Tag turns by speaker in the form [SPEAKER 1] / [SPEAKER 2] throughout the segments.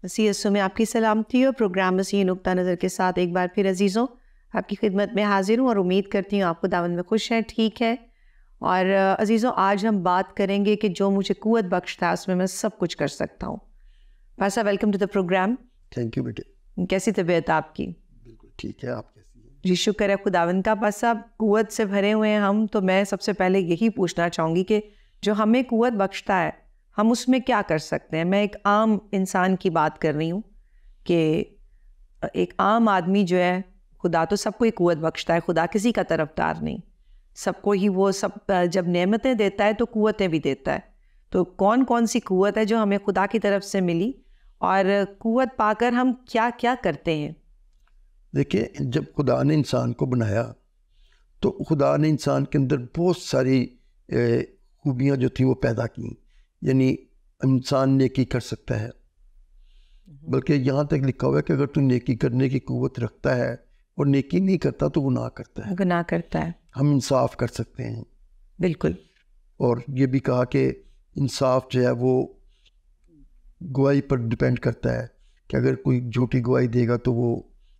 [SPEAKER 1] CSO میں آپ کی سلامتی اور پروگرام مسیح نقطہ نظر کے ساتھ ایک بار پھر عزیزوں آپ کی خدمت میں حاضر ہوں اور امید کرتی ہوں آپ کو دعوت میں خوش ہیں، ٹھیک ہے. اور عزیزوں آج ہم بات کریں گے کہ جو مجھے قوت بخشتا ہے اس میں سب کچھ کر سکتا ہوں. پاسا welcome to the program.
[SPEAKER 2] Thank you بیٹے.
[SPEAKER 1] کیسی طبیعت آپ کی؟
[SPEAKER 2] بالکل ٹھیک ہے، آپ کیسی ہیں؟
[SPEAKER 1] جی شکر ہے خداوند کا. پاسا قوت سے بھرے ہوئے ہیں ہم، تو میں سب سے پہلے یہی پوچھنا چاہوں گی کہ جو ہمیں قوت بخشتا ہے ہم اس میں کیا کر سکتے ہیں. میں ایک عام انسان کی بات کر رہی ہوں کہ ایک عام آدمی جو ہے، خدا تو سب کو ہی قوت بخشتا ہے، خدا کسی کا طرفدار نہیں، سب کو ہی وہ سب جب نعمتیں دیتا ہے تو قوتیں بھی دیتا ہے. تو کون کون سی قوت ہے جو ہمیں خدا کی طرف سے ملی اور قوت پا کر ہم کیا کیا کرتے ہیں؟
[SPEAKER 2] دیکھیں، جب خدا نے انسان کو بنایا تو خدا نے انسان کے اندر بہت ساری خوبیاں جو تھیں وہ پیدا کیں. یعنی انسان نیکی کر سکتا ہے، بلکہ یہاں تک لکھا ہوا ہے کہ اگر تو نیکی کرنے کی قوت رکھتا ہے اور نیکی نہیں کرتا تو گناہ کرتا ہے.
[SPEAKER 1] گناہ کرتا ہے.
[SPEAKER 2] ہم انصاف کر سکتے ہیں.
[SPEAKER 1] بالکل.
[SPEAKER 2] اور یہ بھی کہا کہ انصاف جو ہے وہ گواہی پر ڈپینڈ کرتا ہے کہ اگر کوئی جھوٹی گواہی دے گا تو وہ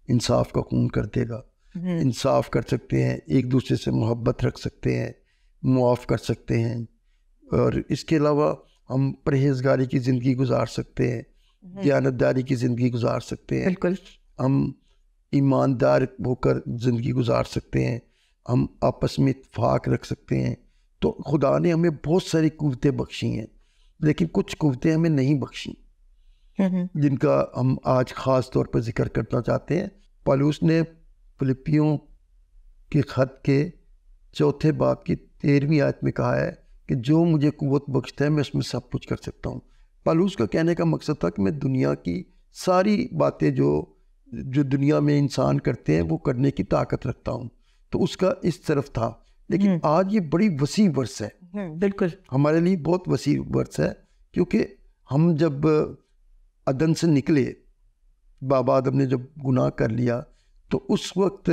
[SPEAKER 2] انصاف کا خون کر دے گا. انصاف کر سکتے ہیں، ایک دوسرے سے محبت رکھ سکتے ہیں، معاف کر سکتے ہیں، اور اس کے علاوہ ہم پرہیزگاری کی زندگی گزار سکتے ہیں، دیانتداری کی زندگی گزار سکتے ہیں.
[SPEAKER 1] بالکل.
[SPEAKER 2] ہم ایماندار ہو کر زندگی گزار سکتے ہیں، ہم آپس میں اتفاق رکھ سکتے ہیں. تو خدا نے ہمیں بہت ساری قوتیں بخشی ہیں، لیکن کچھ قوتیں ہمیں نہیں بخشیں جن کا ہم آج خاص طور پر ذکر کرنا چاہتے ہیں. پالوس نے فلپیوں کے خط کے 4 باب کی 13ویں آیت میں کہا ہے کہ جو مجھے قوت بخشتا ہے میں اس میں سب کچھ کر سکتا ہوں. پالوس کا کہنے کا مقصد تھا کہ میں دنیا کی ساری باتیں جو دنیا میں انسان کرتے ہیں وہ کرنے کی طاقت رکھتا ہوں. تو اس کا اس طرف تھا. لیکن آج یہ بڑی وسیع ورث ہے.
[SPEAKER 1] بالکل.
[SPEAKER 2] ہمارے لیے بہت وسیع ورث ہے، کیونکہ ہم جب عدن سے نکلے، بابا آدم نے جب گناہ کر لیا تو اس وقت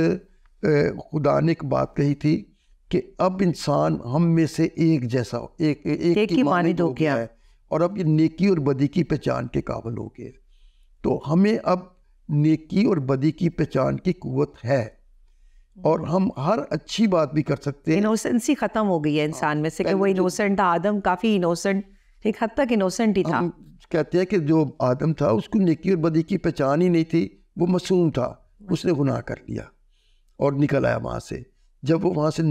[SPEAKER 2] خدا نے ایک بات کہی تھی کہ اب انسان ہم میں سے ایک جیسا ایک کی مانند ہو گیا ہے، اور اب یہ نیکی اور بدی کی پہچان کے قابل ہو گئے. تو ہمیں اب نیکی اور بدی کی پہچان کی قوت ہے، اور ہم ہر اچھی بات بھی کر سکتے ہیں.
[SPEAKER 1] انوسنسی ختم ہو گئی ہے انسان میں سے کہ وہ انوسنٹ تھا. آدم کافی انوسنٹ، ایک حد تک انوسنٹ ہی تھا.
[SPEAKER 2] ہم کہتے ہیں کہ جو آدم تھا اس کو نیکی اور بدی کی پہچان ہی نہیں تھی، وہ معصوم تھا. اس نے گناہ کر لیا اور نکل آیا وہاں سے. جب وہ وہاں سے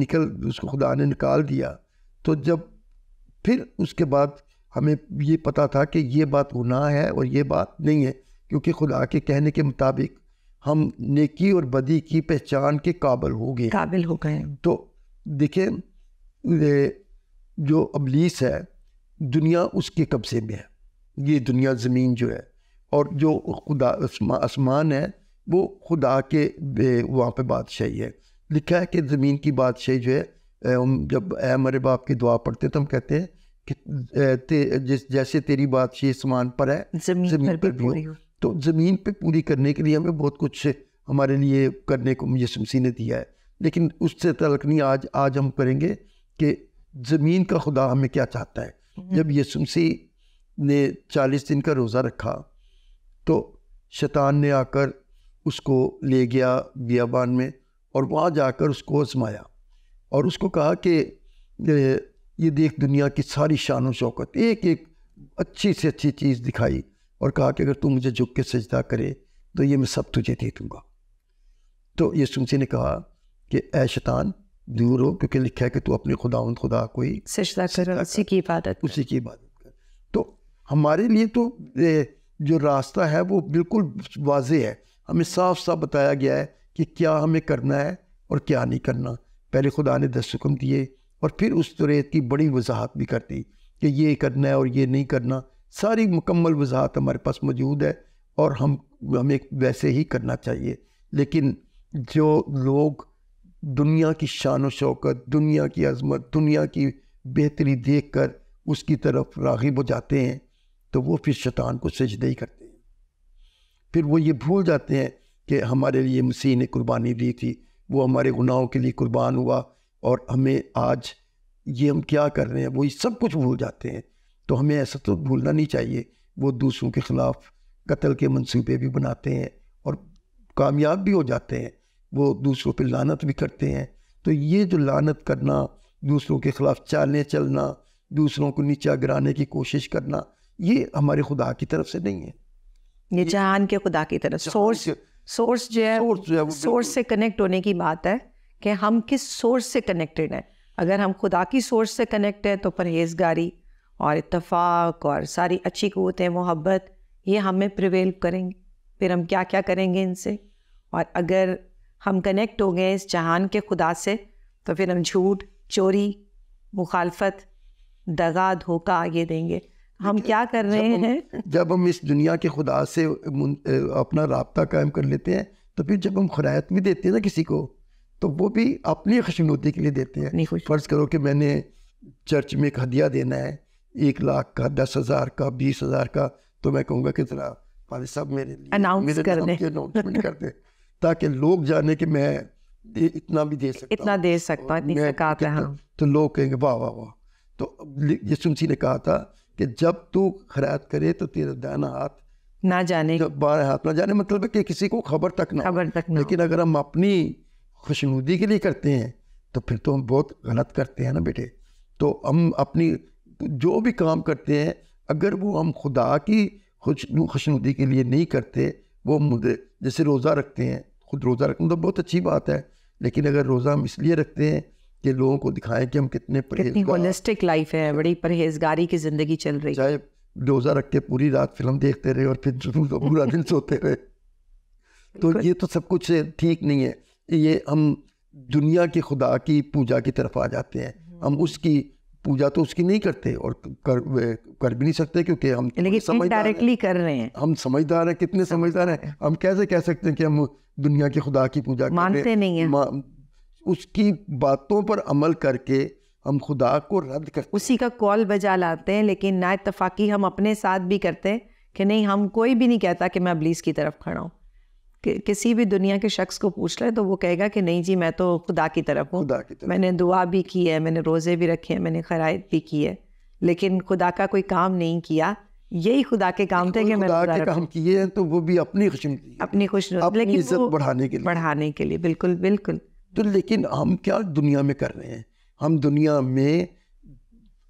[SPEAKER 2] اس کو خدا نے نکال دیا تو جب پھر اس کے بعد ہمیں یہ پتا تھا کہ یہ بات گناہ ہے اور یہ بات نہیں ہے، کیونکہ خدا کے کہنے کے مطابق ہم نیکی اور بدی کی پہچان کے قابل ہو گئے. تو دیکھیں، جو ابلیس ہے دنیا اس کے قبضے میں ہے. یہ دنیا زمین جو ہے، اور جو خدا آسمان ہے وہ خدا کے وہاں پہ بادشاہی ہے. لکھا ہے کہ زمین کی بادشاہی جو ہے، جب اے ہمارے باپ کی دعا پڑھتے تو ہم کہتے ہیں کہ جیسے تیری بادشاہی آسمان پر ہے زمین پر بھی ہو. تو زمین پہ پوری کرنے کے لیے ہمیں بہت کچھ ہمارے لیے کرنے کو یسوع مسیح نے دیا ہے، لیکن اس سے تعلق نہیں آج ہم کریں گے کہ زمین کا خدا ہمیں کیا چاہتا ہے. جب یسوع مسیح نے 40 دن کا روزہ رکھا تو شیطان نے آ کر اس کو لے گیا بیابان میں، اور وہاں جا کر اس کو آزمایا اور اس کو کہا کہ یہ دیکھ دنیا کی ساری شان و شوکت، ایک ایک اچھی سے اچھی چیز دکھائی، اور کہا کہ اگر تو مجھے جھک کے سجدہ کرے تو یہ میں سب تجھے دے دوں گا. تو یسوع مسیح نے کہا کہ اے شیطان دور ہو، کیونکہ لکھا ہے کہ تو اپنے خدا کو ہی
[SPEAKER 1] سجدہ کر، اسی کی عبادت
[SPEAKER 2] کر. تو ہمارے لیے تو جو راستہ ہے وہ بالکل واضح ہے. ہمیں صاف صاف بتایا گیا ہے کہ کیا ہمیں کرنا ہے اور کیا نہیں کرنا. پہلے خدا نے 10 حکم دیے اور پھر اس توریت کی بڑی وضاحت بھی کر دی کہ یہ کرنا ہے اور یہ نہیں کرنا. ساری مکمل وضاحت ہمارے پاس موجود ہے اور ہمیں ویسے ہی کرنا چاہیے. لیکن جو لوگ دنیا کی شان و شوکت، دنیا کی عظمت، دنیا کی بہتری دیکھ کر اس کی طرف راغب ہو جاتے ہیں تو وہ پھر شیطان کو سجدہ ہی کرتے ہیں. پھر وہ یہ بھول جاتے ہیں کہ ہمارے لیے مسیح نے قربانی دی تھی، وہ ہمارے گناہوں کے لیے قربان ہوا، اور ہمیں آج یہ ہم کیا کر رہے ہیں وہی سب کچھ بھول جاتے ہیں. تو ہمیں ایسا تو بھولنا نہیں چاہیے. وہ دوسروں کے خلاف قتل کے منصوبے بھی بناتے ہیں اور کامیاب بھی ہو جاتے ہیں. وہ دوسروں پہ لعنت بھی کرتے ہیں. تو یہ جو لعنت کرنا, دوسروں کے خلاف چالیں چلنا, دوسروں کو نیچا گرانے کی کوشش کرنا, یہ ہمارے خدا کی طرف سے نہیں ہے.
[SPEAKER 1] یہ جہان کے خدا کی طرف سورس جو ہے سورس سے کنیکٹ ہونے کی بات ہے کہ ہم کس سورس سے کنیکٹڈ ہیں. اگر ہم خدا کی سورس سے کنیکٹ ہیں تو پرہیزگاری اور اتفاق اور ساری اچھی قوتیں, محبت, یہ ہمیں پریویل کریں گے. پھر ہم کیا کیا کریں گے ان سے. اور اگر ہم کنیکٹ ہو گئے اس جہان کے خدا سے تو پھر ہم جھوٹ, چوری, مخالفت, دغا, دھوکہ یہ دیں گے. ہم کیا کر رہے ہیں؟
[SPEAKER 2] جب ہم اس دنیا کے خدا سے اپنا رابطہ قائم کر لیتے ہیں تو پھر جب ہم خیرات بھی دیتے ہیں نا کسی کو, تو وہ بھی اپنی خوشنودی کے لیے دیتے ہیں. فرض کرو کہ میں نے چرچ میں ایک ہدیہ دینا ہے 1 لاکھ کا, 10,000 کا, 20,000 کا, تو میں کہوں گا کہ ذرا والد صاحب میرے لیے اناؤنسمنٹ کر دیں تاکہ لوگ جانے کہ میں اتنا بھی دے سکتا ہوں,
[SPEAKER 1] اتنا دے سکتا ہوں, اتنی زکات ہے.
[SPEAKER 2] تو لوگ کہیں گے واہ واہ واہ. تو یسوع مسیح نے کہا تھا کہ جب تو خیرات کرے تو تیرا دائنا ہاتھ
[SPEAKER 1] نہ جانے,
[SPEAKER 2] بائیں ہاتھ نہ جانے, مطلب ہے کہ کسی کو خبر تک نہ. لیکن اگر ہم اپنی خوشنودی کے لیے کرتے ہیں تو پھر تو ہم بہت غلط کرتے ہیں نا بیٹے. تو ہم اپنی جو بھی کام کرتے ہیں اگر وہ ہم خدا کی خوشنودی کے لیے نہیں کرتے, وہ جیسے روزہ رکھتے ہیں, خود روزہ رکھنا تو بہت اچھی بات ہے, لیکن اگر روزہ ہم اس لیے رکھتے ہیں کہ لوگوں کو دکھائیں کہ ہم کتنی
[SPEAKER 1] ہولسٹک لائف ہے, بڑی پرہیزگاری کی زندگی چل رہی ہے,
[SPEAKER 2] چاہے روزہ رکھ کے پوری رات فلم دیکھتے رہے اور پھر پورا دن سوتے رہے, تو یہ تو سب کچھ ٹھیک نہیں ہے. یہ ہم دنیا کے خدا کی پوجا کی طرف آ جاتے ہیں. ہم اس کی پوجا تو اس کی نہیں کرتے اور کر بھی نہیں سکتے کیونکہ ہم
[SPEAKER 1] ڈائریکٹلی کر رہے ہیں.
[SPEAKER 2] ہم سمجھدار ہیں, کتنے سمجھدار ہیں. ہم کیسے کہہ سکتے ہیں کہ ہم دنیا کے خدا کی پوجا
[SPEAKER 1] مانتے نہیں ہیں,
[SPEAKER 2] اس کی باتوں پر عمل کر کے ہم خدا کو رد کرتے ہیں,
[SPEAKER 1] اسی کا کال بجا لاتے ہیں. لیکن نا اتفاقی ہم اپنے ساتھ بھی کرتے ہیں کہ نہیں, ہم کوئی بھی نہیں کہتا کہ میں ابلیس کی طرف کھڑا ہوں. کسی بھی دنیا کے شخص کو پوچھ لے تو وہ کہے گا کہ نہیں جی میں تو خدا کی طرف ہوں, میں نے دعا بھی کی ہے, میں نے روزے بھی رکھے ہیں, میں نے خیرات بھی کی ہے, لیکن خدا کا کوئی کام نہیں کیا. یہی خدا کے کام تھے کہ میں
[SPEAKER 2] خدا کے کام کیے ہیں تو وہ بھی اپنی خوشنودی, اپنی عزت
[SPEAKER 1] بڑھانے کے لیے. بالکل بالکل.
[SPEAKER 2] تو لیکن ہم کیا دنیا میں کر رہے ہیں؟ ہم دنیا میں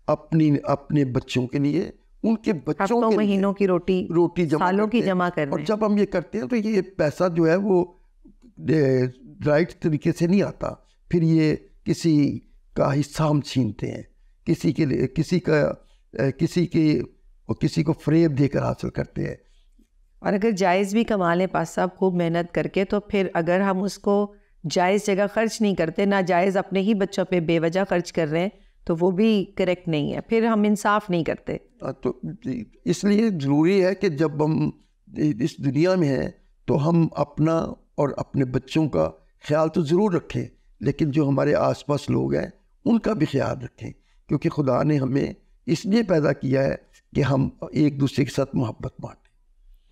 [SPEAKER 2] اپنے بچوں کے لیے, ان کے بچوں کے
[SPEAKER 1] مہینوں کی روٹی سالوں کی جمع کر رہے ہیں.
[SPEAKER 2] اور جب ہم یہ کرتے ہیں تو یہ پیسہ جو ہے وہ رائٹ طریقے سے نہیں آتا, پھر یہ کسی کا حصہ ہم چھینتے ہیں, کسی کو فریب دے کر حاصل کرتے ہیں.
[SPEAKER 1] اور اگر جائز بھی کما لیں پاس صاحب خوب محنت کر کے, تو پھر اگر ہم اس کو جائز جگہ خرچ نہیں کرتے, ناجائز اپنے ہی بچوں پہ بے وجہ خرچ کر رہے ہیں, تو وہ بھی کریکٹ نہیں ہے, پھر ہم انصاف نہیں کرتے.
[SPEAKER 2] تو اس لیے ضروری ہے کہ جب ہم اس دنیا میں ہیں تو ہم اپنا اور اپنے بچوں کا خیال تو ضرور رکھیں, لیکن جو ہمارے آس پاس لوگ ہیں ان کا بھی خیال رکھیں, کیونکہ خدا نے ہمیں اس لیے پیدا کیا ہے کہ ہم ایک دوسرے کے ساتھ محبت بانٹیں.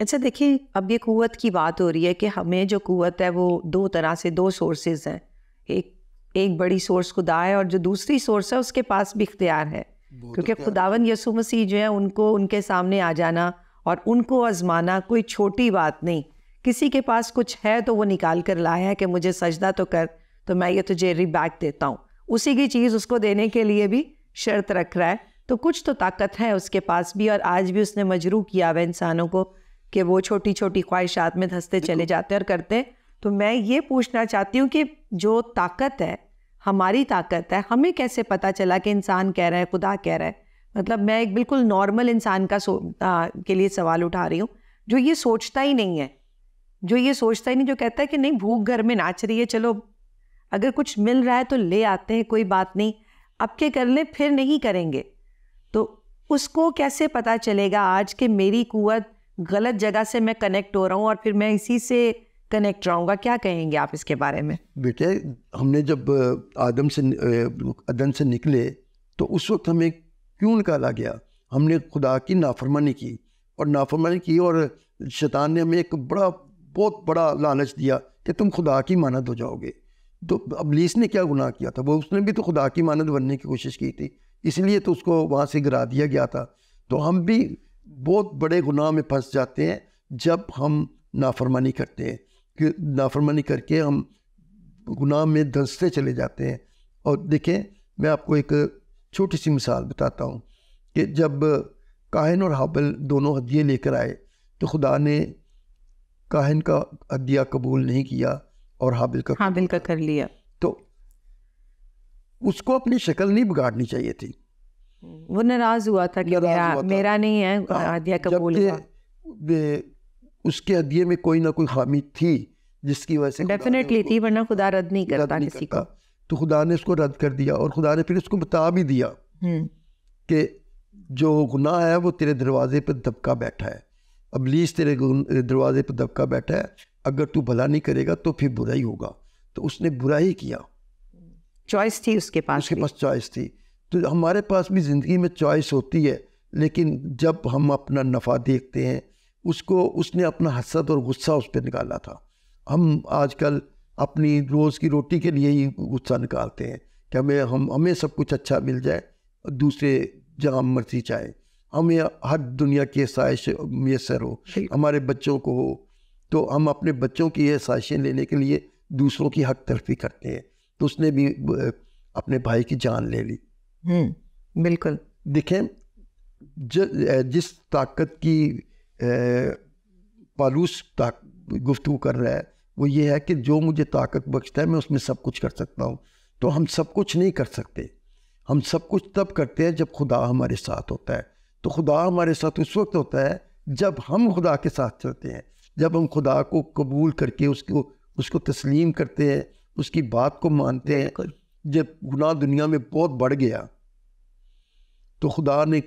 [SPEAKER 1] اچھا دیکھیں, اب یہ قوت کی بات ہو رہی ہے کہ ہمیں جو قوت ہے وہ 2 طرح سے 2 سورسز ہیں. ایک بڑی سورس خدا ہے, اور جو دوسری سورس ہے اس کے پاس بھی اختیار ہے, کیونکہ خداوند یسوع مسیح جو ہے ان کے سامنے آ جانا اور ان کو آزمانا کوئی چھوٹی بات نہیں. کسی کے پاس کچھ ہے تو وہ نکال کر لایا ہے کہ مجھے سجدہ تو کر, تو میں یہ تجھے ریبیک دیتا ہوں. اسی کی چیز اس کو دینے کے لیے بھی شرط رکھ رہا ہے, تو کچھ تو طاقت ہے اس کے پاس بھی. اور آج بھی اس نے مجروح کیا ہوا انسانوں کو کہ وہ چھوٹی چھوٹی خواہشات میں دھنستے چلے جاتے اور کرتے. تو میں یہ پوچھنا چاہتی ہوں کہ جو طاقت ہے, ہماری طاقت ہے, ہمیں کیسے پتہ چلا کہ انسان کہہ رہا ہے, خدا کہہ رہا ہے؟ مطلب میں ایک بالکل نارمل انسان کے لیے سوال اٹھا رہی ہوں, جو یہ سوچتا ہی نہیں ہے, جو کہتا ہے کہ نہیں بھوک گھر میں ناچ رہی ہے, چلو اگر کچھ مل رہا ہے تو لے آتے ہیں, کوئی بات نہیں, اب کے کر لیں, پھر نہیں کریں گے. تو اس کو کیسے پتہ چلے گا آج کہ میری قوت غلط جگہ سے میں کنیکٹ ہو رہا ہوں اور پھر میں اسی سے کنیکٹ رہوں گا؟ کیا کہیں گے آپ اس کے بارے میں؟
[SPEAKER 2] بیٹے, ہم نے جب عدن سے نکلے تو اس وقت ہمیں کیوں نکالا گیا؟ ہم نے خدا کی نافرمانی کی, اور شیطان نے ہمیں ایک بہت بڑا لالچ دیا کہ تم خدا کی مانند ہو جاؤ گے. تو ابلیس نے کیا گناہ کیا تھا؟ اس نے بھی تو خدا کی مانند بننے کی کوشش کی تھی, اس لیے تو اس کو وہاں سے گرا دیا گیا تھا. تو ہم بھی بہت بڑے گناہ میں پھنس جاتے ہیں جب ہم نافرمانی کرتے ہیں کہ نافرمانی کر کے ہم گناہ میں دھنستے چلے جاتے ہیں. اور دیکھیں میں آپ کو ایک چھوٹی سی مثال بتاتا ہوں کہ جب کاہن اور حابل دونوں ہدیے لے کر آئے تو خدا نے کاہن کا ہدیہ قبول نہیں کیا اور حابل کا
[SPEAKER 1] کر لیا. تو
[SPEAKER 2] اس کو اپنی شکل نہیں بگاڑنی چاہیے تھی.
[SPEAKER 1] وہ ناراض ہوا تھا کہ میرا نہیں ہے ہدیہ قبول ہوا.
[SPEAKER 2] اس کے ہدیے میں کوئی نہ کوئی خامی تھی جس کی وجہ سے
[SPEAKER 1] ڈیفینیٹلی تھی، ورنہ خدا رد نہیں کرتا کسی کو.
[SPEAKER 2] تو خدا نے اس کو رد کر دیا اور خدا نے پھر اس کو بتا بھی دیا کہ جو گناہ ہے وہ تیرے دروازے پہ دبکا بیٹھا ہے. ابلیس تیرے دروازے پہ دبکا بیٹھا ہے، اگر تو بھلا نہیں کرے گا تو پھر برا ہی ہوگا. تو اس نے برا ہی کیا.
[SPEAKER 1] چوائس تھی اس کے پاس
[SPEAKER 2] چوائس تھی. تو ہمارے پاس بھی زندگی میں چوائس ہوتی ہے، لیکن جب ہم اپنا نفع دیکھتے ہیں اس نے اپنا حسد اور غصہ اس پہ نکالا تھا. ہم آج کل اپنی روز کی روٹی کے لیے ہی غصہ نکالتے ہیں کہ ہمیں سب کچھ اچھا مل جائے، دوسرے جہاں مرضی چاہے، ہمیں ہر دنیا کی آسائش میسر ہو، ہمارے بچوں کو ہو. تو ہم اپنے بچوں کی آسائشیں لینے کے لیے دوسروں کی حق تلفی کرتے ہیں. تو اس نے بھی اپنے بھائی کی جان لے لی.
[SPEAKER 1] بالکل.
[SPEAKER 2] دیکھیں جس طاقت کی پالوس گفتگو کر رہا ہے وہ یہ ہے کہ جو مجھے طاقت بخشتا ہے میں اس میں سب کچھ کر سکتا ہوں. تو ہم سب کچھ نہیں کر سکتے. ہم سب کچھ تب کرتے ہیں جب خدا ہمارے ساتھ ہوتا ہے. تو خدا ہمارے ساتھ اس وقت ہوتا ہے جب ہم خدا کے ساتھ چلتے ہیں، جب ہم خدا کو قبول کر کے اس کو تسلیم کرتے ہیں، اس کی بات کو مانتے ہیں. جب گناہ دنیا میں بہت بڑھ گیا تو خدا نے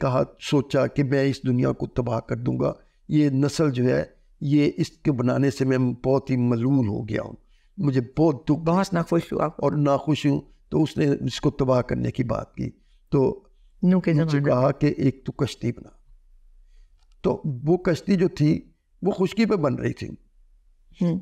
[SPEAKER 2] سوچا کہ میں اس دنیا کو تباہ کر دوں گا. یہ نسل جو ہے یہ اس کے بنانے سے میں بہت ہی ملول ہو گیا ہوں، مجھے بہت دکھ،
[SPEAKER 1] بہت ناخوش ہوا
[SPEAKER 2] اور ناخوش ہوں. تو اس نے اس کو تباہ کرنے کی بات کی. تو مجھے کہا کہ ایک تو کشتی بنا. تو وہ کشتی جو تھی وہ خشکی پہ بن رہی تھی،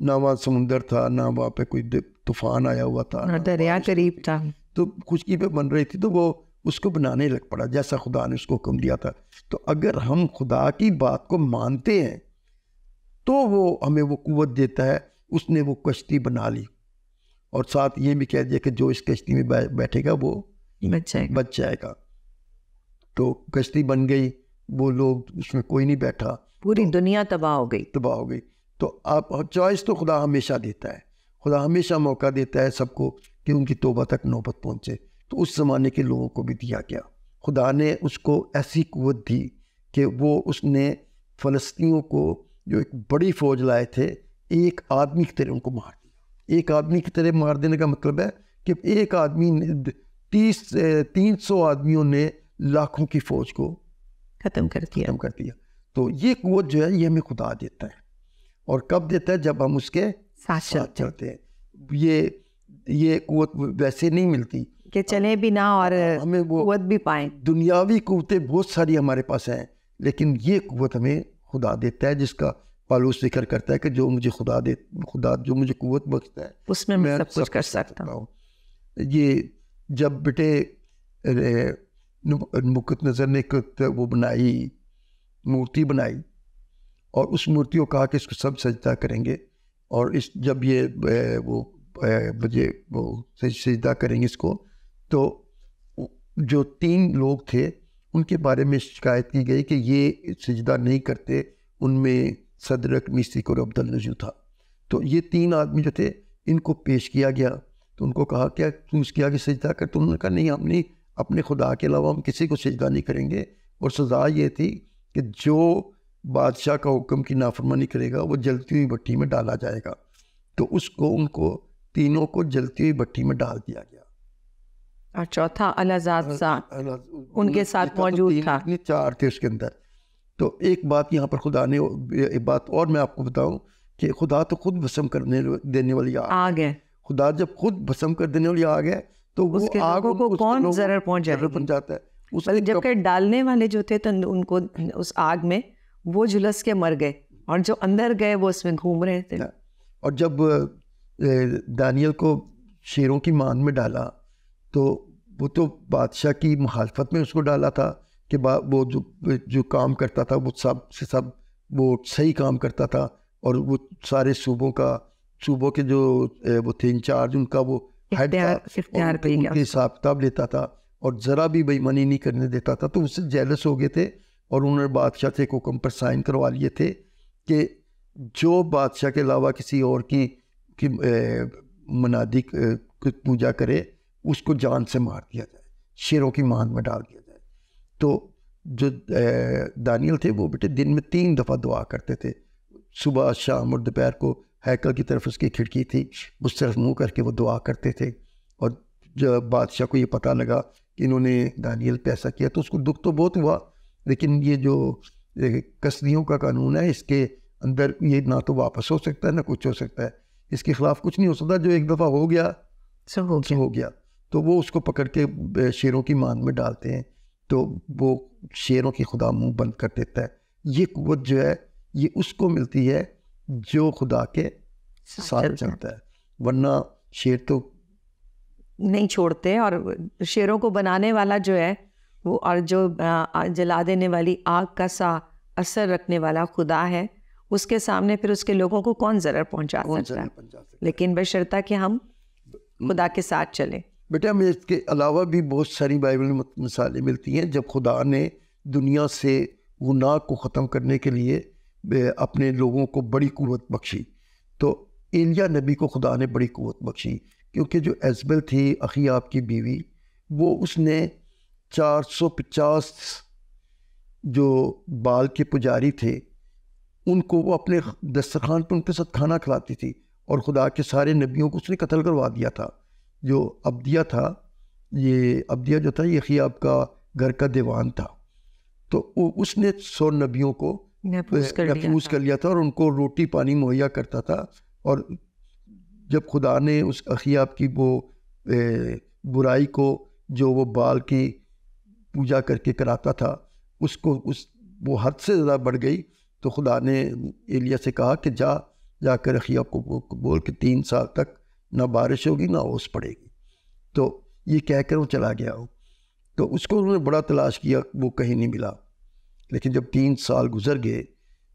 [SPEAKER 2] نہ وہاں سمندر تھا، نہ وہاں پہ کوئی طوفان آیا ہوا تھا،
[SPEAKER 1] دریا قریب تھا. تو
[SPEAKER 2] خشکی پہ بن رہی تھی. تو وہ اس کو بنانے لگ پڑا جیسا خدا نے اس کو حکم دیا تھا. تو اگر ہم خدا کی بات کو مانتے ہیں تو وہ ہمیں وہ قوت دیتا ہے. اس نے وہ کشتی بنا لی اور ساتھ یہ بھی کہہ دیا کہ جو اس کشتی میں بیٹھے گا وہ بچ جائے گا. تو کشتی بن گئی، وہ لوگ اس میں کوئی نہیں بیٹھا،
[SPEAKER 1] پوری دنیا تباہ ہو گئی.
[SPEAKER 2] تو آپ چوائس تو خدا ہمیشہ دیتا ہے. خدا ہمیشہ موقع دیتا ہے سب کو کہ ان کی توبہ تک نوبت پہنچے. تو اس زمانے کے لوگوں کو بھی دیا گیا. خدا نے اس کو ایسی قوت دی کہ اس نے فلسطینیوں کو جو ایک بڑی فوج لائے تھے ایک آدمی کی طرح ان کو مار دیا. ایک آدمی کی طرح مار دینے کا مطلب ہے کہ ایک آدمی نے 300 آدمیوں نے لاکھوں کی فوج کو
[SPEAKER 1] ختم کر دیا.
[SPEAKER 2] تو یہ قوت جو ہے یہ ہمیں خدا دیتا ہے. اور کب دیتا ہے؟ جب ہم اس کے ساتھ چلتے ہیں. یہ قوت ویسے نہیں ملتی
[SPEAKER 1] کہ چلیں بھی نہ اور ہمیں وہ قوت بھی پائیں.
[SPEAKER 2] دنیاوی قوتیں بہت ساری ہمارے پاس ہیں، لیکن یہ قوت ہمیں خدا دیتا ہے، جس کا پالوس ذکر کرتا ہے کہ جو مجھے خدا جو مجھے قوت بخشتا ہے
[SPEAKER 1] اس میں میں سب کچھ کر سکتا ہوں.
[SPEAKER 2] یہ جب بیٹے نبوکت نظر نے وہ مورتی بنائی اور اس مورتی کو کہا کہ اس کو سب سجدہ کریں گے، اور جب یہ وہ سجدہ کریں گے اس کو، تو جو 3 لوگ تھے ان کے بارے میں شکایت کی گئی کہ یہ سجدہ نہیں کرتے. ان میں صدرک، میثاق اور عبدالنجو تھا. تو یہ 3 آدمی جو تھے ان کو پیش کیا گیا. تو ان کو کہا کیا تم اس کے آگے سجدہ کر؟ تو انہوں نے کہا نہیں، ہم نہیں، اپنے خدا کے علاوہ ہم کسی کو سجدہ نہیں کریں گے. اور سزا یہ تھی کہ جو بادشاہ کا حکم کی نافرمانی کرے گا وہ جلتی ہوئی بھٹی میں ڈالا جائے گا. تو ان کو تینوں کو جلتی ہوئی بھٹی میں ڈال دیا گیا.
[SPEAKER 1] اور چوتھا الازاد ان کے ساتھ موجود تھا.
[SPEAKER 2] 4 تھے اس کے اندر. تو ایک بات یہاں پر خدا نے ایک بات اور میں آپ کو بتاؤں کہ خدا تو خود بھسم کرنے دینے والی آگ ہے. خدا جب خود بھسم کر دینے والی آگ ہے تو وہ آگ کو
[SPEAKER 1] کون ضرر پہنچ
[SPEAKER 2] جاتا ہے.
[SPEAKER 1] جبکہ ڈالنے والے جو تھے تو ان کو اس آگ میں وہ جھلس کے مر گئے، اور جو اندر گئے وہ اس میں گھوم رہے تھے.
[SPEAKER 2] اور جب دانیل کو شیروں کی مان میں ڈالا تو وہ تو بادشاہ کی مخالفت میں اس کو ڈالا تھا کہ وہ جو کام کرتا تھا وہ سب سے سب وہ صحیح کام کرتا تھا اور وہ سارے صوبوں کے جو وہ تھے انچارج ان کا وہ ہیڈ تھا، ان کے حساب کتاب لیتا تھا اور ذرا بھی بےایمانی نہیں کرنے دیتا تھا. تو اس سے جیلس ہو گئے تھے اور انہوں نے بادشاہ سے ایک حکم پر سائن کروا لیے تھے کہ جو بادشاہ کے علاوہ کسی اور کی منادی کی پوجا کرے اس کو جان سے مار دیا جائے، شیروں کی ماند میں ڈال دیا جائے. تو جو دانیل تھے وہ بیٹے دن میں 3 دفعہ دعا کرتے تھے، صبح شام اور دوپہر کو. ہیکل کی طرف اس کی کھڑکی تھی، اس طرف منہ کر کے وہ دعا کرتے تھے. اور جب بادشاہ کو یہ پتہ لگا کہ انہوں نے دانیل پہ ایسا کیا تو اس کو دکھ تو بہت ہوا، لیکن یہ جو کسریوں کا قانون ہے اس کے اندر یہ نہ تو واپس ہو سکتا ہے نہ کچھ ہو سکتا ہے، اس کے خلاف کچھ نہیں ہو سکتا. جو ایک دفعہ ہو گیا سو ہو گیا. تو وہ اس کو پکڑ کے شیروں کی ماند میں ڈالتے ہیں تو وہ شیروں کی خدا منہ بند کر دیتا ہے. یہ قوت جو ہے یہ اس کو ملتی ہے جو خدا کے ساتھ چلتا ہے، ورنہ شیر تو
[SPEAKER 1] نہیں چھوڑتے. اور شیروں کو بنانے والا جو ہے وہ اور جو جلا دینے والی آگ کا سا اثر رکھنے والا خدا ہے، اس کے سامنے پھر اس کے لوگوں کو کون ضرر پہنچا سکتا ہے؟ لیکن بشرطہ کہ ہم خدا کے ساتھ چلیں.
[SPEAKER 2] بیٹا ہمیں اس کے علاوہ بھی بہت ساری بائبل میں مثالیں ملتی ہیں جب خدا نے دنیا سے گناہ کو ختم کرنے کے لیے اپنے لوگوں کو بڑی قوت بخشی. تو ایلیا نبی کو خدا نے بڑی قوت بخشی کیونکہ جو ایزبل تھی اخیاب کی بیوی، وہ اس نے 450 جو بال کے پجاری تھے ان کو وہ اپنے دسترخوان پر ان کے ساتھ کھانا کھلاتی تھی، اور خدا کے سارے نبیوں کو اس نے قتل کروا دیا تھا. جو عبدیہ تھا، یہ عبدیہ جو تھا یہ اخیاب کا گھر کا دیوان تھا، تو اس نے 100 نبیوں کو محفوظ کر لیا تھا اور ان کو روٹی پانی مہیا کرتا تھا. اور جب خدا نے اس اخیاب کی وہ برائی کو جو وہ بال کی پوجا کر کے کراتا تھا وہ حد سے زیادہ بڑھ گئی، تو خدا نے ایلیا سے کہا کہ جا کر اخیاب کو بول کہ 3 سال تک نہ بارش ہوگی نہ اوس پڑے گی. تو یہ کہہ کر وہ چلا گیا. تو اس کو انہوں نے بڑا تلاش کیا، وہ کہیں نہیں ملا. لیکن جب 3 سال گزر گئے،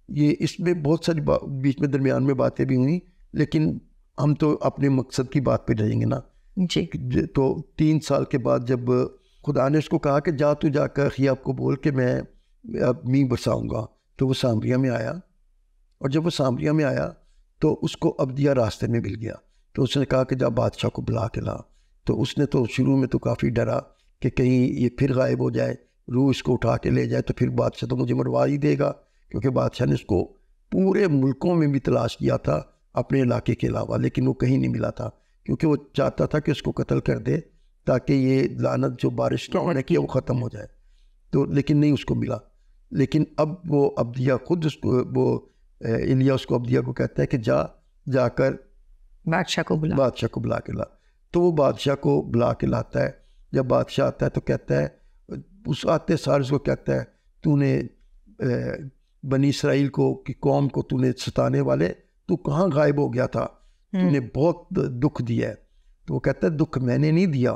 [SPEAKER 2] یہ اس میں بہت ساری بیچ میں درمیان میں باتیں بھی ہوئیں، لیکن ہم تو اپنے مقصد کی بات پہ رہیں گے نا جی. تو 3 سال کے بعد جب خدا نے اس کو کہا کہ جا کر اخیاب کو بول کہ میں اب میਂہ برساؤں گا، تو وہ سامریا میں آیا. اور جب وہ سامریا میں آیا تو اس کو عبدیہ راستے میں مل گیا. تو اس نے کہا کہ جا بادشاہ کو بلا کے لا. تو اس نے تو شروع میں تو کافی ڈرا کہ کہیں یہ پھر غائب ہو جائے، روح اس کو اٹھا کے لے جائے تو پھر بادشاہ تو مجھے مروا ہی دے گا، کیونکہ بادشاہ نے اس کو پورے ملکوں میں بھی تلاش کیا تھا اپنے علاقے کے علاوہ، لیکن وہ کہیں نہیں ملا تھا، کیونکہ وہ چاہتا تھا کہ اس کو قتل کر دے تاکہ یہ لعنت جو بارش کا ہونے کی وہ ختم ہو جائے. تو لیکن نہیں اس کو ملا. لیکن اب وہ عبدیہ خود اس کو ایلیا اس کو عبدیہ کو کہتا ہے کہ جا کر
[SPEAKER 1] بادشاہ کو
[SPEAKER 2] بلا کے لا. تو وہ بادشاہ کو بلا کے لاتا ہے. جب بادشاہ آتا ہے تو کہتا ہے، اس آتے سار اس کو کہتا ہے تو نے بنی اسرائیل کو کی قوم کو تو نے ستانے والے تو کہاں غائب ہو گیا تھا، تو نے بہت دکھ دیا ہے. تو وہ کہتا ہے دکھ میں نے نہیں دیا،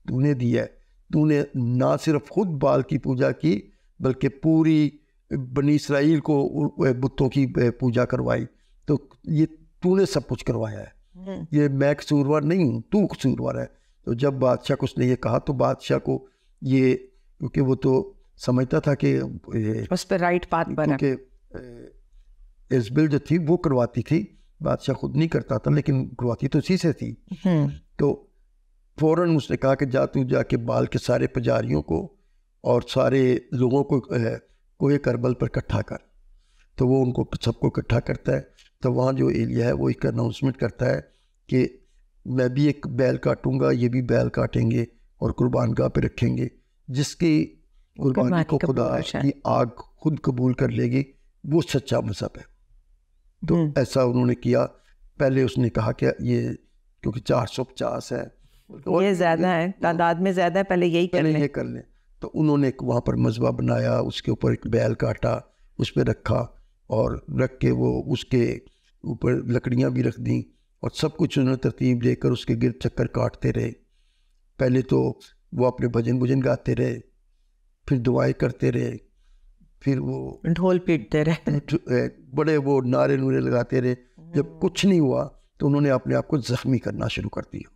[SPEAKER 2] تو نے دیا ہے. تو نے نہ صرف خود بال کی پوجا کی بلکہ پوری بنی اسرائیل کو بتوں کی پوجا کروائی. تو یہ تو نے سب کچھ کروایا ہے، یہ میں قصوروار نہیں ہوں، تو قصوروار ہے. تو جب بادشاہ کو اس نے یہ کہا تو بادشاہ کو یہ، کیونکہ وہ تو سمجھتا تھا کہ
[SPEAKER 1] اس پہ رائٹ پاتھ پر ہے،
[SPEAKER 2] کیونکہ ایزبل جو تھی وہ کرواتی تھی، بادشاہ خود نہیں کرتا تھا لیکن کرواتی تو اسی سے تھی. تو فوراً اس نے کہا کہ جا کے بال کے سارے پجاریوں کو اور سارے لوگوں کو کوہ کربل پر اکٹھا کر. تو وہ ان کو سب کو اکٹھا کرتا ہے. تو وہاں جو ایلیا ہے وہ ایک اناؤنسمنٹ کرتا ہے کہ میں بھی ایک بیل کاٹوں گا، یہ بھی بیل کاٹیں گے اور قربان گاہ پہ رکھیں گے، جس کی قربانی کو خدا کی آگ خود قبول کر لے گی، وہ سچا مذہب ہے. تو ایسا انہوں نے کیا. پہلے اس نے کہا کہ یہ کیونکہ 450 ہے،
[SPEAKER 1] یہ زیادہ ہے، تعداد میں زیادہ ہے، پہلے یہی کر لیں.
[SPEAKER 2] تو انہوں نے وہاں پر مذبح بنایا، اس کے اوپر ایک بیل کاٹا، اس پہ رکھا اور رکھ کے وہ اس کے اوپر لکڑیاں بھی رکھ دیں اور سب کچھ انہوں نے ترتیب دے کر اس کے گرد چکر کاٹتے رہے. پہلے تو وہ اپنے بھجن گاتے رہے، پھر دعائیں کرتے رہے، پھر وہ
[SPEAKER 1] ڈھول پیٹتے رہے،
[SPEAKER 2] بڑے وہ نعرے نورے لگاتے رہے. جب کچھ نہیں ہوا تو انہوں نے اپنے آپ کو زخمی کرنا شروع کر دیا.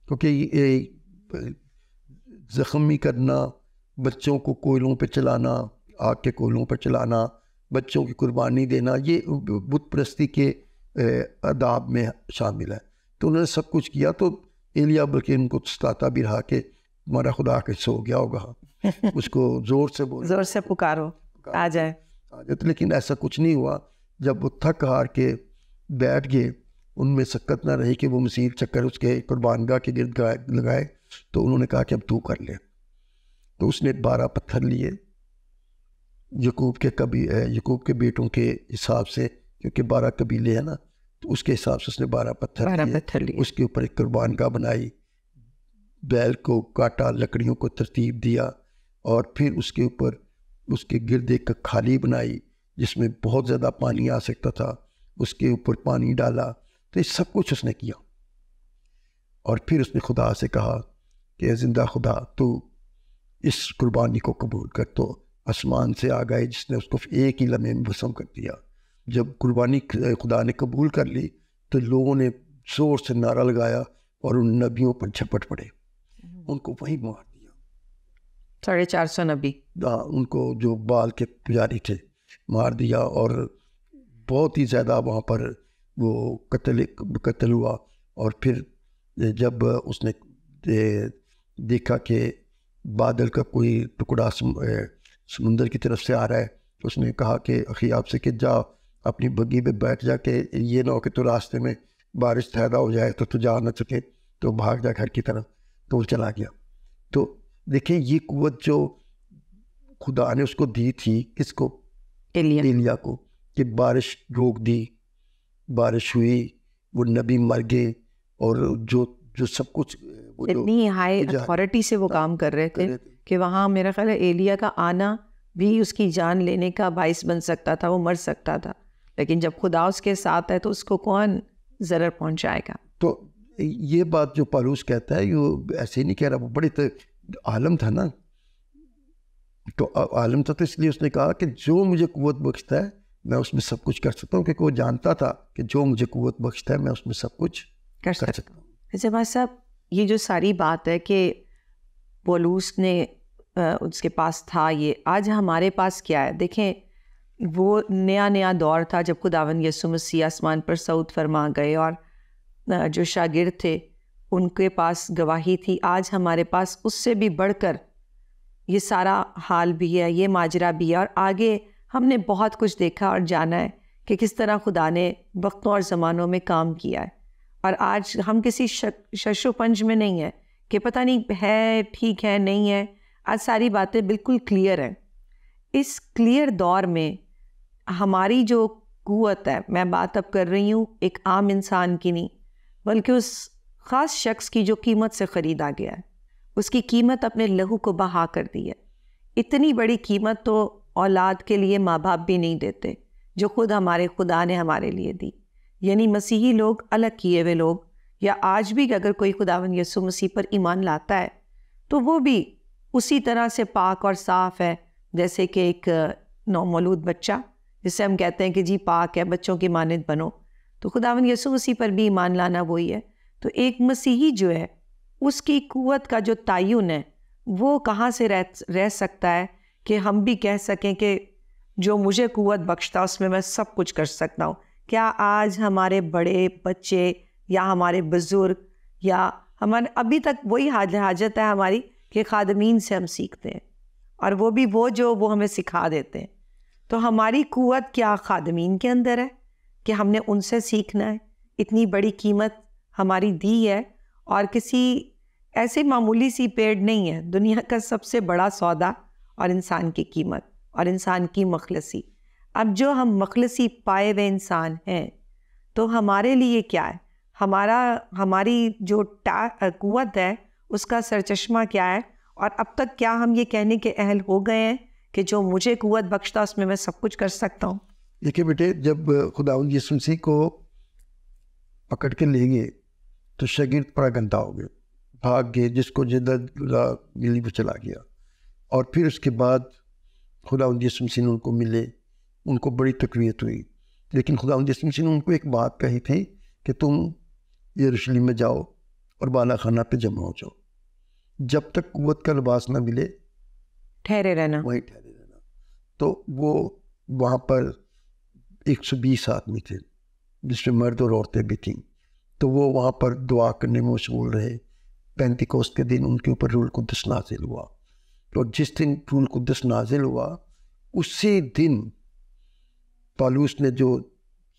[SPEAKER 2] کیونکہ یہ زخمی کرنا، بچوں کو کوئلوں پہ چلانا، آگ کے کوئلوں پہ چلانا، بچوں کی قربانی دینا، یہ بت پرستی کے آداب میں شامل ہے. تو انہوں نے سب کچھ کیا. تو ایلیا بلکہ ان کو ستاتا بھی رہا کہ تمہارا خدا کہ سو گیا ہوگا، اس کو زور سے
[SPEAKER 1] پکارو آ جائے.
[SPEAKER 2] لیکن ایسا کچھ نہیں ہوا. جب وہ تھک ہار کے بیٹھ گئے، ان میں سکت نہ رہی کہ وہ مسیح چکر اس کے قربان گاہ کے گرد لگائے. تو انہوں نے کہا کہ اب تو کر لے. تو اس نے 12 پتھر لیے یعقوب کے بیٹوں کے حساب سے، کیونکہ 12 قبیلے ہیں نا، تو اس کے حساب سے اس نے 12 پتھر لیے. اس کے اوپر ایک قربان گاہ بنائی، بیل کو کاٹا، لکڑیوں کو ترتیب دیا، اور پھر اس کے اوپر اس کے گرد ایک کھالی بنائی جس میں بہت زیادہ پانی آ سکتا تھا. اس کے اوپر پانی ڈالا. تو یہ سب کچھ اس نے کیا. اور پھر اس نے خدا سے کہا کہ اے زندہ خدا، تو اس قربانی کو قبول کر. تو آسمان سے آ گئے جس نے اس کو ایک ہی لمحے میں بھسم کر دیا. جب قربانی خدا نے قبول کر لی تو لوگوں نے زور سے نعرہ لگایا اور ان نبیوں پر جھپٹ پڑے، ان کو وہیں مار دیا.
[SPEAKER 1] 450 نبی،
[SPEAKER 2] ان کو جو بال کے پجاری تھے مار دیا. اور بہت ہی زیادہ وہاں پر وہ قتل ہوا. اور پھر جب اس نے دیکھا کہ بادل کا کوئی ٹکڑا سمندر کی طرف سے آ رہا ہے، تو اس نے کہا کہ اخیاب سے کہ جا اپنی بگی پہ بیٹھ جا، کہ یہ نہ ہو کہ تو راستے میں بارش پیدا ہو جائے تو جا نہ سکے، تو بھاگ جا گھر کی طرف. تو وہ چلا گیا. تو دیکھیں یہ قوت جو خدا نے اس کو دی تھی، کس کو؟ ایلیا کو، کہ بارش روک دی، بارش ہوئی، وہ نبی مر گئے. اور جو سب کچھ
[SPEAKER 1] اتنی ہائی اتھارٹی سے وہ کام کر رہے تھے کہ وہاں میرا خیال ہے ایلیا کا آنا بھی اس کی جان لینے کا باعث بن سکتا تھا، وہ مر سکتا تھا. لیکن جب خدا اس کے ساتھ ہے تو اس کو کون ضرر پہنچائے گا؟
[SPEAKER 2] تو یہ بات جو پالوس کہتا ہے یہ ایسے ہی نہیں کہہ رہا، وہ بڑے عالم تھا نا. تو عالم تھا تو اس لیے اس نے کہا کہ جو مجھے قوت بخشتا ہے میں اس میں سب کچھ کر سکتا ہوں، کیونکہ وہ جانتا تھا کہ جو مجھے قوت بخشتا ہے میں اس میں سب کچھ کر سکتا ہوں.
[SPEAKER 1] جماعت صاحب، یہ جو ساری بات ہے کہ پولوس نے اس کے پاس تھا، یہ آج ہمارے پاس کیا ہے؟ دیکھیں وہ نیا دور تھا جب خداوند یسوع مسیح آسمان پر صعود فرما گئے، اور جو شاگرد تھے ان کے پاس گواہی تھی. آج ہمارے پاس اس سے بھی بڑھ کر یہ سارا حال بھی ہے، یہ ماجرا بھی ہے، اور آگے ہم نے بہت کچھ دیکھا اور جانا ہے کہ کس طرح خدا نے وقتوں اور زمانوں میں کام کیا ہے. اور آج ہم کسی شش و پنج میں نہیں ہیں کہ پتہ نہیں ہے ٹھیک ہے نہیں ہے. آج ساری باتیں بالکل کلیئر ہیں. اس کلیئر دور میں ہماری جو قوت ہے، میں بات اب کر رہی ہوں ایک عام انسان کی نہیں، بلکہ اس خاص شخص کی جو قیمت سے خریدا گیا ہے. اس کی قیمت اپنے لہو کو بہا کر دی ہے. اتنی بڑی قیمت تو اولاد کے لیے ماں باپ بھی نہیں دیتے جو خود ہمارے خدا نے ہمارے لیے دی. یعنی مسیحی لوگ، الگ کیے ہوئے لوگ، یا آج بھی اگر کوئی خداوند یسوع مسیح پر ایمان لاتا ہے تو وہ بھی اسی طرح سے پاک اور صاف ہے جیسے کہ ایک نومولود بچہ، جس سے ہم کہتے ہیں کہ جی پاک ہے، بچوں کی مانند بنو. تو خداوند یسوع مسیح پر بھی ایمان لانا وہی ہے. تو ایک مسیحی جو ہے اس کی قوت کا جو تعین ہے وہ کہاں سے رہ سکتا ہے کہ ہم بھی کہہ سکیں کہ جو مجھے قوت بخشتا اس میں سب کچھ کر سکتا ہوں. کیا آج ہمارے بڑے بچے یا ہمارے بزرگ یا ہمارے ابھی تک وہی حاجت ہے ہماری کہ خادمین سے ہم سیکھتے ہیں، اور وہ بھی وہ ہمیں سکھا دیتے ہیں. تو ہماری قوت کیا خادمین کے اندر ہے کہ ہم نے ان سے سیکھنا ہے؟ اتنی بڑی قیمت ہماری دی ہے، اور کسی ایسے معمولی سی پیڑ نہیں ہے. دنیا کا سب سے بڑا سودا اور انسان کی قیمت اور انسان کی مخلصی. اب جو ہم مخلصی پائے ہوئے انسان ہیں تو ہمارے لیے کیا ہے؟ ہماری جو قوت ہے اس کا سرچشمہ کیا ہے؟ اور اب تک کیا ہم یہ کہنے کے اہل ہو گئے ہیں کہ جو مجھے قوت بخشتا اس میں سب کچھ کر سکتا ہوں؟
[SPEAKER 2] دیکھیں بیٹے، جب خداوند یسوع مسیح کو پکڑ کے لے گئے تو شاگرد پڑا گندہ ہو گئے، بھاگ گئے، جس کو جدت ملی وہ چلا گیا. اور پھر اس کے بعد خداوند یسوع مسیح نے ان کو ملے، ان کو بڑی تقویت ہوئی، لیکن خداوند یسوع مسیح نے ان کو ایک بات کہی تھی کہ تم یروشلم میں جاؤ اور بالا خانہ پہ جمع ہو جاؤ، جب تک قوت کا لباس نہ ملے
[SPEAKER 1] ٹھہرے رہنا،
[SPEAKER 2] وہیں ٹھہرے رہنا۔ تو وہ وہاں پر 120 آدمی تھے جس میں مرد اور عورتیں بھی تھیں، تو وہ وہاں پر دعا کرنے میں مشغول رہے۔ پینتیکوست کے دن ان کے اوپر روح القدس نازل ہوا، اور جس دن روح القدس نازل ہوا اسی دن پالوس نے جو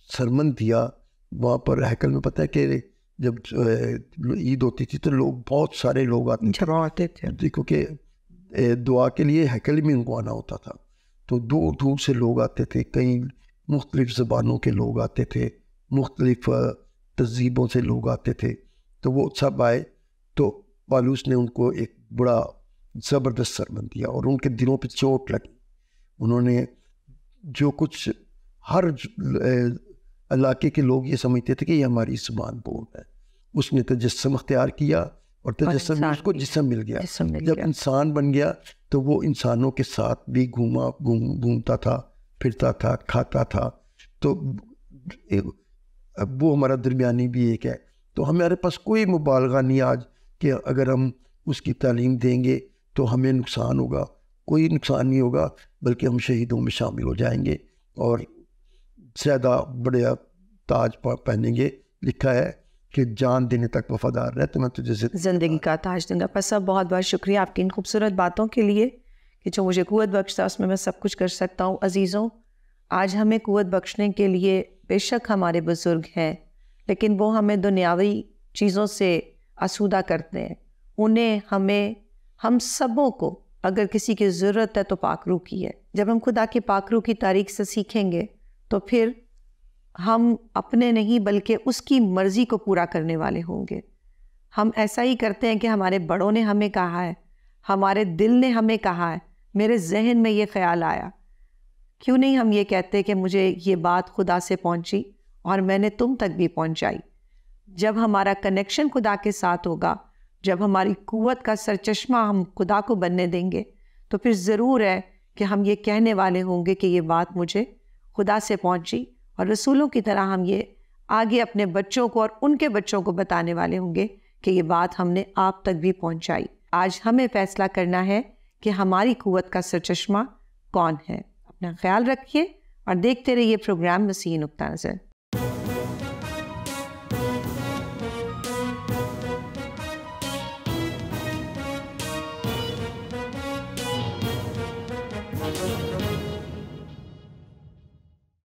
[SPEAKER 2] سرمن دیا وہاں پر ہیکل میں، پتہ ہے کہ جب عید ہوتی تھی تو لوگ، بہت سارے لوگ آتے تھے کیونکہ دعا کے لیے ہیکل میں ان کو آنا ہوتا تھا، تو دور دور سے لوگ آتے تھے، کئی مختلف زبانوں کے لوگ آتے تھے، مختلف تہذیبوں سے لوگ آتے تھے، تو وہ سب آئے، تو پالوس نے ان کو ایک بڑا زبردست سرمن دیا اور ان کے دلوں پہ چوٹ لگی۔ انہوں نے جو کچھ، ہر علاقے کے لوگ یہ سمجھتے تھے کہ یہ ہماری زبان بول ہے، اس نے تجسم اختیار کیا اور تجسم میں اس کو جسم مل گیا۔ جب انسان بن گیا تو وہ انسانوں کے ساتھ بھی گھومتا تھا، پھرتا تھا، کھاتا تھا، تو وہ ہمارا درمیانی بھی ایک ہے۔ تو ہمارے پاس کوئی مبالغہ نہیں آج کہ اگر ہم اس کی تعلیم دیں گے تو ہمیں نقصان ہوگا، کوئی نقصان نہیں ہوگا، بلکہ ہم شہیدوں میں شامل ہو جائیں گے اور زیادہ بڑے تاج پہنیں گے۔ لکھا ہے کہ جان دینے تک وفادار رہے تو میں تجھے
[SPEAKER 1] زندگی کا تاج دوں گا۔ بس صاحب بہت بہت شکریہ آپ کی ان خوبصورت باتوں کے لیے کہ جو مجھے قوت بخشتا اس میں میں سب کچھ کر سکتا ہوں۔ عزیزوں، آج ہمیں قوت بخشنے کے لیے بے شک ہمارے بزرگ ہیں، لیکن وہ ہمیں دنیاوی چیزوں سے آسودہ کرتے ہیں۔ انہیں، ہم سبوں کو اگر کسی کی ضرورت ہے تو پاک روح کی ہے۔ جب ہم خدا کے پاک روح کی تاریخ سے سیکھیں گے تو پھر ہم اپنے نہیں بلکہ اس کی مرضی کو پورا کرنے والے ہوں گے۔ ہم ایسا ہی کرتے ہیں کہ ہمارے بڑوں نے ہمیں کہا ہے، ہمارے دل نے ہمیں کہا ہے، میرے ذہن میں یہ خیال آیا، کیوں نہیں ہم یہ کہتے کہ مجھے یہ بات خدا سے پہنچی اور میں نے تم تک بھی پہنچائی۔ جب ہمارا کنیکشن خدا کے ساتھ ہوگا، جب ہماری قوت کا سرچشمہ ہم خدا کو بننے دیں گے، تو پھر ضرور ہے کہ ہم یہ کہنے والے ہوں گے کہ یہ بات مجھے خدا سے پہنچی، اور رسولوں کی طرح ہم یہ آگے اپنے بچوں کو اور ان کے بچوں کو بتانے والے ہوں گے کہ یہ بات ہم نے آپ تک بھی پہنچائی۔ آج ہمیں فیصلہ کرنا ہے کہ ہماری قوت کا سرچشمہ کون ہے۔ اپنا خیال رکھیے اور دیکھتے رہیے پروگرام مسیحی نقطہ نظر۔